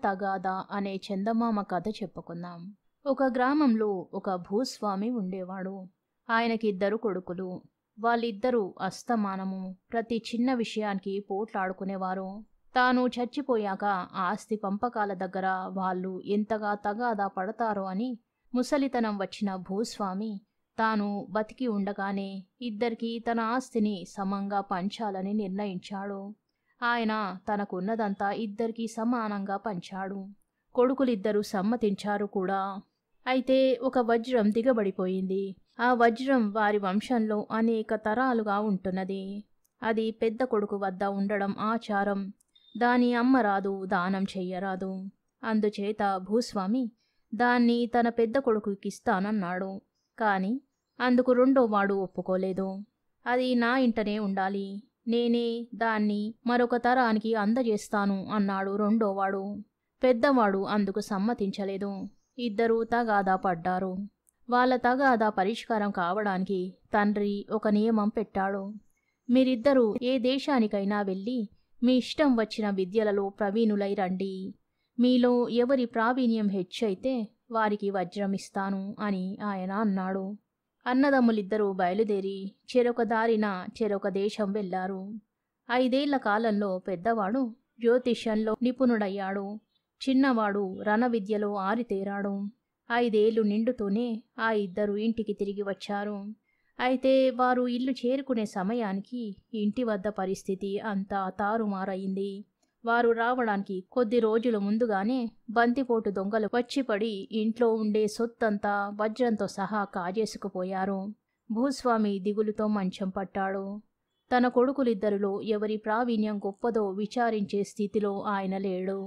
తగాదా అనే చందమామ కథ చెప్పుకుందాం. ఒక గ్రామంలో ఒక భూస్వామి ఉండేవాడు. ఆయనకి 2 కొడుకులు. వాళ్ళిద్దరూ అస్తమానము ప్రతి చిన్న విషయానికి పోట్లాడుకునేవారు. తాను చచ్చిపోయాక ఆస్తి పంపకాల దగ్గర వాళ్ళు ఎంతగా తగాదా పడతారో అని ముసలితనం వచ్చిన భూస్వామి తాను బతికి ఉండగానే ఇద్దరికీ తన ఆస్తిని సమంగా పంచాలని నిర్ణయించాడు. ఆయన తనకున్నదంతా ఇద్దరికీ సమానంగా పంచాడు. కొడుకులిద్దరూ సమ్మతించారు కూడా. అయితే ఒక వజ్రం దిగబడిపోయింది. ఆ వజ్రం వారి వంశంలో అనేక తరాలుగా ఉంటున్నది. అది పెద్ద కొడుకు వద్ద ఉండడం ఆచారం. దాని అమ్మరాదు, దానం చెయ్యరాదు. అందుచేత భూస్వామి దాన్ని తన పెద్ద కొడుకుకిస్తానన్నాడు. కాని అందుకు రెండోవాడు ఒప్పుకోలేదు. అది నా ఇంటనే ఉండాలి, నేనే దాన్ని మరొక తరానికి అందజేస్తాను అన్నాడు రెండోవాడు. పెద్దవాడు అందుకు సమ్మతించలేదు. ఇద్దరూ తగాదా పడ్డారు. వాళ్ళ తగాదా పరిష్కారం కావడానికి తండ్రి ఒక నియమం పెట్టాడు. మీరిద్దరూ ఏ దేశానికైనా వెళ్ళి మీ ఇష్టం వచ్చిన విద్యలలో ప్రవీణులై రండి. మీలో ఎవరి ప్రావీణ్యం హెచ్చైతే వారికి వజ్రం ఇస్తాను అని ఆయన అన్నాడు. అన్నదమ్ములిద్దరూ బయలుదేరి చెరొక దారిన చెరొక దేశం వెళ్లారు. 5 ఏళ్ల కాలంలో పెద్దవాడు జ్యోతిష్యంలో నిపుణుడయ్యాడు. చిన్నవాడు రణ విద్యలో ఆరితేరాడు. 5 ఏళ్లు నిండుతూనే ఆ ఇద్దరు ఇంటికి తిరిగి వచ్చారు. అయితే వారు ఇల్లు చేరుకునే సమయానికి ఇంటి వద్ద పరిస్థితి అంతా తారుమారయింది. వారు రావడానికి కొద్ది రోజుల ముందుగానే బంతిపోటు దొంగలు వచ్చిపడి ఇంట్లో ఉండే సొత్తంతా వజ్రంతో సహా కాజేసుకుపోయారు. భూస్వామి దిగులుతో మంచం పట్టాడు. తన కొడుకులిద్దరిలో ఎవరి ప్రావీణ్యం గొప్పదో విచారించే స్థితిలో ఆయన లేడు.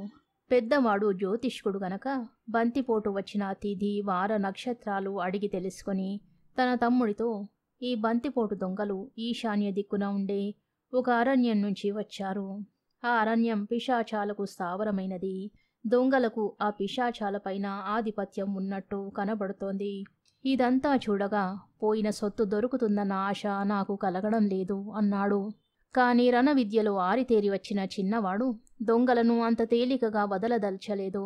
పెద్దవాడు జ్యోతిష్కుడు గనక బంతిపోటు వచ్చిన తిథి, వార, నక్షత్రాలు అడిగి తెలుసుకొని తన తమ్ముడితో, ఈ బంతిపోటు దొంగలు ఈశాన్య దిక్కున ఉండే ఒక అరణ్యం నుంచి వచ్చారు. ఆ అరణ్యం పిశాచాలకు స్థావరమైనది. దొంగలకు ఆ పిశాచాలపైన ఆధిపత్యం ఉన్నట్టు కనబడుతోంది. ఇదంతా చూడగా పోయిన సొత్తు దొరుకుతుందన్న ఆశ నాకు కలగడం లేదు అన్నాడు. కాని రణ విద్యలో ఆరితేరి వచ్చిన చిన్నవాడు దొంగలను అంత తేలికగా వదలదల్చలేదు.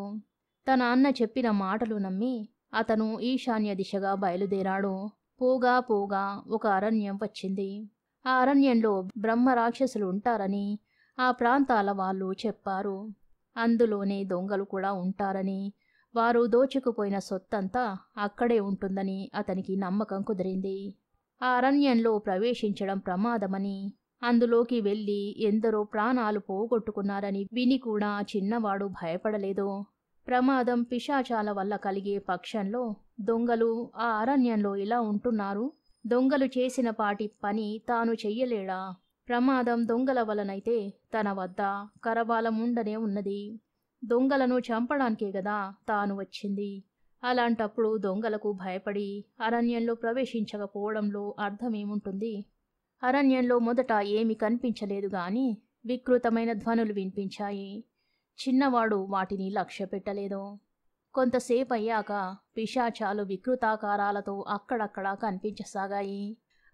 తన అన్న చెప్పిన మాటలు నమ్మి అతను ఈశాన్య దిశగా బయలుదేరాడు. పోగా పోగా ఒక అరణ్యం వచ్చింది. ఆ అరణ్యంలో బ్రహ్మ రాక్షసులు ఉంటారని ఆ ప్రాంతాల వాళ్ళు చెప్పారు. అందులోనే దొంగలు కూడా ఉంటారని, వారు దోచుకుపోయిన సొత్తంతా అక్కడే ఉంటుందని అతనికి నమ్మకం కుదిరింది. ఆ అరణ్యంలో ప్రవేశించడం ప్రమాదమని, అందులోకి వెళ్ళి ఎందరో ప్రాణాలు పోగొట్టుకున్నారని విని కూడా చిన్నవాడు భయపడలేదు. ప్రమాదం పిశాచాల వల్ల కలిగే పక్షంలో దొంగలు ఆ అరణ్యంలో ఇలా ఉంటున్నారు, దొంగలు చేసిన పాటి పని తాను చెయ్యలేడా? ప్రమాదం దొంగల వలనైతే తన వద్ద కరవాలం ఉండనే ఉన్నది. దొంగలను చంపడానికే గదా తాను వచ్చింది. అలాంటప్పుడు దొంగలకు భయపడి అరణ్యంలో ప్రవేశించకపోవడంలో అర్థమేముంటుంది? అరణ్యంలో మొదట ఏమీ కనిపించలేదు గాని వికృతమైన ధ్వనులు వినిపించాయి. చిన్నవాడు వాటిని లక్ష్య పెట్టలేదు. కొంతసేపయ్యాక పిశాచాలు వికృతాకారాలతో అక్కడక్కడా కనిపించసాగాయి.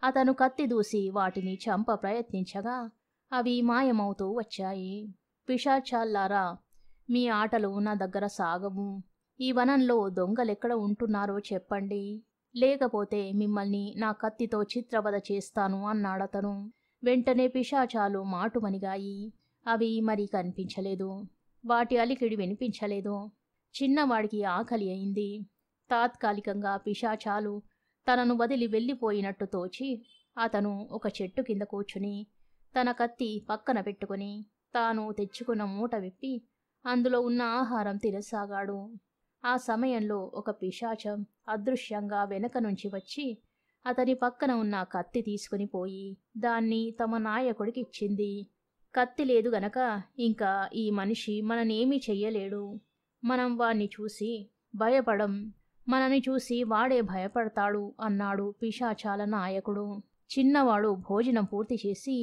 అతను కత్తి దూసి వాటిని చంప ప్రయత్నించగా అవి మాయమవుతూ వచ్చాయి. పిశాచాల్లారా, మీ ఆటలు నా దగ్గర సాగవు. ఈ వనంలో దొంగలెక్కడ ఉంటున్నారో చెప్పండి, లేకపోతే మిమ్మల్ని నా కత్తితో చిత్రవద చేస్తాను అన్నాడతను. వెంటనే పిశాచాలు మాటుమనిగాయి. అవి మరి కనిపించలేదు. వాటి అలికిడి వినిపించలేదు. చిన్నవాడికి ఆకలి అయింది. తాత్కాలికంగా పిశాచాలు తనను వదిలి వెళ్ళిపోయినట్టు తోచి అతను ఒక చెట్టు కింద కూర్చుని తన కత్తి పక్కన పెట్టుకుని తాను తెచ్చుకున్న మూట విప్పి అందులో ఉన్న ఆహారం తినసాగాడు. ఆ సమయంలో ఒక పిశాచం అదృశ్యంగా వెనక నుంచి వచ్చి అతని పక్కన ఉన్న కత్తి తీసుకుని పోయి దాన్ని తమ నాయకుడికి ఇచ్చింది. కత్తి లేదు గనక ఇంకా ఈ మనిషి మననేమీ చెయ్యలేడు. మనం వాణ్ణి చూసి భయపడం, మనని చూసి వాడే భయపడతాడు అన్నాడు పిశాచాల నాయకుడు. చిన్నవాడు భోజనం పూర్తి చేసి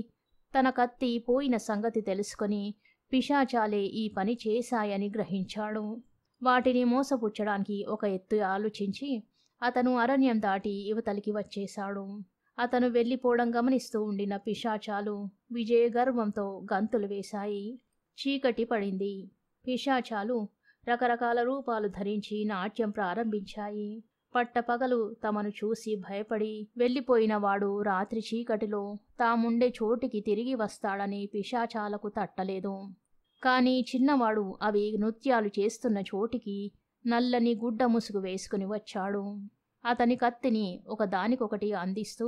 తన కత్తి పోయిన సంగతి తెలుసుకొని పిశాచాలే ఈ పని చేశాయని గ్రహించాడు. వాటిని మోసపుచ్చడానికి ఒక ఎత్తు ఆలోచించి అతను అరణ్యం దాటి యువతలికి వచ్చేశాడు. అతను వెళ్ళిపోవడం గమనిస్తూ ఉండిన పిశాచాలు విజయ గర్వంతో గంతులు వేశాయి. చీకటి పడింది. పిశాచాలు రకరకాల రూపాలు ధరించి నాట్యం ప్రారంభించాయి. పట్టపగలు తమను చూసి భయపడి వెళ్ళిపోయిన వాడు రాత్రి చీకటిలో తాముండే చోటికి తిరిగి వస్తాడని పిశాచాలకు తట్టలేదు. కాని చిన్నవాడు అవి నృత్యాలు చేస్తున్న చోటికి నల్లని గుడ్డ ముసుగు వేసుకుని వచ్చాడు. అతని కత్తిని ఒకదానికొకటి అందిస్తూ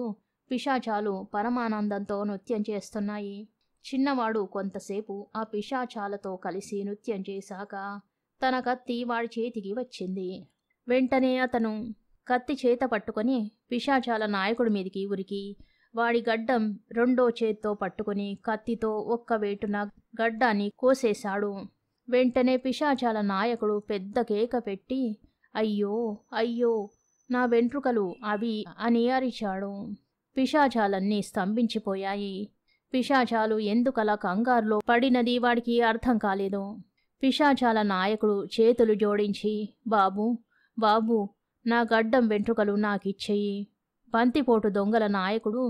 పిశాచాలు పరమానందంతో నృత్యం చేస్తున్నాయి. చిన్నవాడు కొంతసేపు ఆ పిశాచాలతో కలిసి నృత్యం చేశాక తన కత్తి వాడి చేతికి వచ్చింది. వెంటనే అతను కత్తి చేత పట్టుకొని పిశాచాల నాయకుడి మీదికి ఉరికి వాడి గడ్డం రెండో చేత్తో పట్టుకుని కత్తితో ఒక్క వేటున గడ్డాన్ని కోసేశాడు. వెంటనే పిశాచాల నాయకుడు పెద్ద కేక పెట్టి అయ్యో అయ్యో నా వెంట్రుకలు అవి అని అరిచాడు. పిశాచాలన్నీ స్తంభించిపోయాయి. పిశాచాలు ఎందుకలా కంగారులో పడినది వాడికి అర్థం కాలేదు. పిశాచాల నాయకుడు చేతులు జోడించి బాబూ బాబూ నా గడ్డం వెంట్రుకలు నాకిచ్చేయి. బంతిపోటు దొంగల నాయకుడు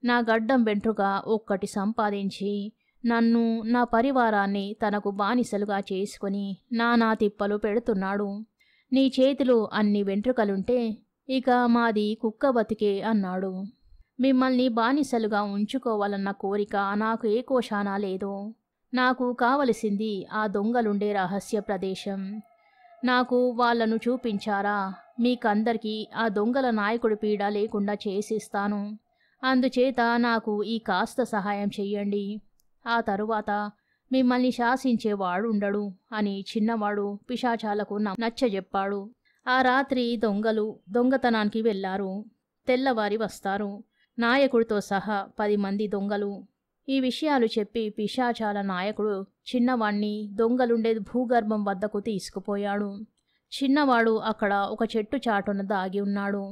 నా గడ్డం వెంట్రుక ఒక్కటి సంపాదించి నన్ను నా పరివారాన్ని తనకు బానిసలుగా చేసుకుని నానా తిప్పలు పెడుతున్నాడు. నీ చేతిలో అన్ని వెంట్రుకలుంటే ఇక మాది కుక్క బతికే అన్నాడు. మిమ్మల్ని బానిసలుగా ఉంచుకోవాలన్న కోరిక నాకు ఏ కోశానా లేదు. నాకు కావలసింది ఆ దొంగలుండే రహస్య ప్రదేశం. నాకు వాళ్లను చూపించారా మీకందరికీ ఆ దొంగల నాయకుడి పీడ లేకుండా చేసిస్తాను. అందుచేత నాకు ఈ కాస్త సహాయం చెయ్యండి. ఆ తరువాత మిమ్మల్ని శాసించేవాడుండడు అని చిన్నవాడు పిశాచాలకు నచ్చజెప్పాడు. ఆ రాత్రి దొంగలు దొంగతనానికి వెళ్లారు. తెల్లవారి వస్తారు. నాయకుడితో సహా 10 మంది దొంగలు. ఈ విషయాలు చెప్పి పిశాచాల నాయకుడు చిన్నవాణ్ణి దొంగలుండే భూగర్భం వద్దకు తీసుకుపోయాడు. చిన్నవాడు అక్కడ ఒక చెట్టు చాటున దాగి ఉన్నాడు.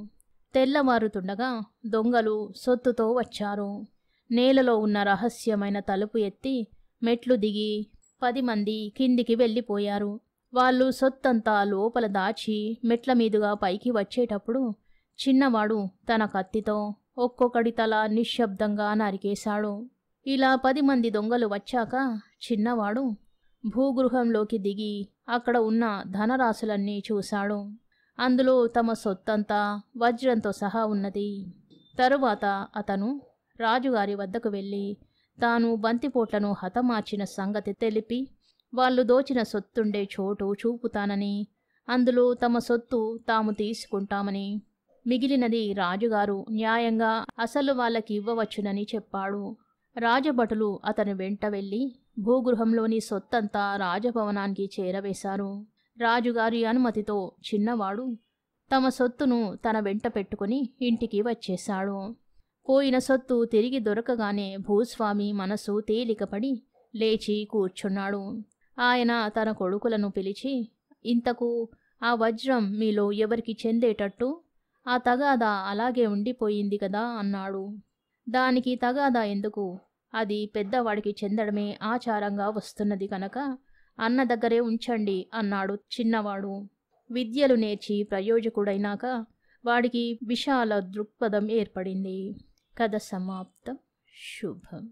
తెల్లవారుతుండగా దొంగలు సొత్తుతో వచ్చారు. నేలలో ఉన్న రహస్యమైన తలుపు ఎత్తి మెట్లు దిగి 10 మంది కిందికి వెళ్ళిపోయారు. వాళ్ళు సొత్తంతా లోపల దాచి మెట్ల మీదుగా పైకి వచ్చేటప్పుడు చిన్నవాడు తన కత్తితో ఒక్కొక్కడి తల నిశ్శబ్దంగా నరికేశాడు. ఇలా 10 మంది దొంగలు వచ్చాక చిన్నవాడు భూగృహంలోకి దిగి అక్కడ ఉన్న ధనరాశులన్నీ చూశాడు. అందులో తమ సొత్తంతా వజ్రంతో సహా ఉన్నది. తరువాత అతను రాజుగారి వద్దకు వెళ్ళి తాను బంతిపోట్లను హతమార్చిన సంగతి తెలిపి వాళ్ళు దోచిన సొత్తుండే చోటు చూపుతానని, అందులో తమ సొత్తు తాము తీసుకుంటామని, మిగిలినది రాజుగారు న్యాయంగా అసలు వాళ్ళకి ఇవ్వవచ్చునని చెప్పాడు. రాజభటులు అతని వెంట వెళ్ళి భూగృహంలోని సొత్తంతా రాజభవనానికి చేరవేశారు. రాజుగారి అనుమతితో చిన్నవాడు తమ సొత్తును తన వెంట పెట్టుకుని ఇంటికి వచ్చేశాడు. పోయిన సొత్తు తిరిగి దొరకగానే భూస్వామి మనసు తేలికపడి లేచి కూర్చున్నాడు. ఆయన తన కొడుకులను పిలిచి ఇంతకు ఆ వజ్రం మీలో ఎవరికి చెందేటట్టు? ఆ తగాదా అలాగే ఉండిపోయింది కదా అన్నాడు. దానికి తగాదా ఎందుకు? అది పెద్దవాడికి చెందడమే ఆచారంగా వస్తున్నది కనుక అన్న దగ్గరే ఉంచండి అన్నాడు చిన్నవాడు. విద్యలు నేర్చి ప్రయోజకుడైనాక వాడికి విశాల దృక్పథం ఏర్పడింది. కథ సమాప్తం. శుభం.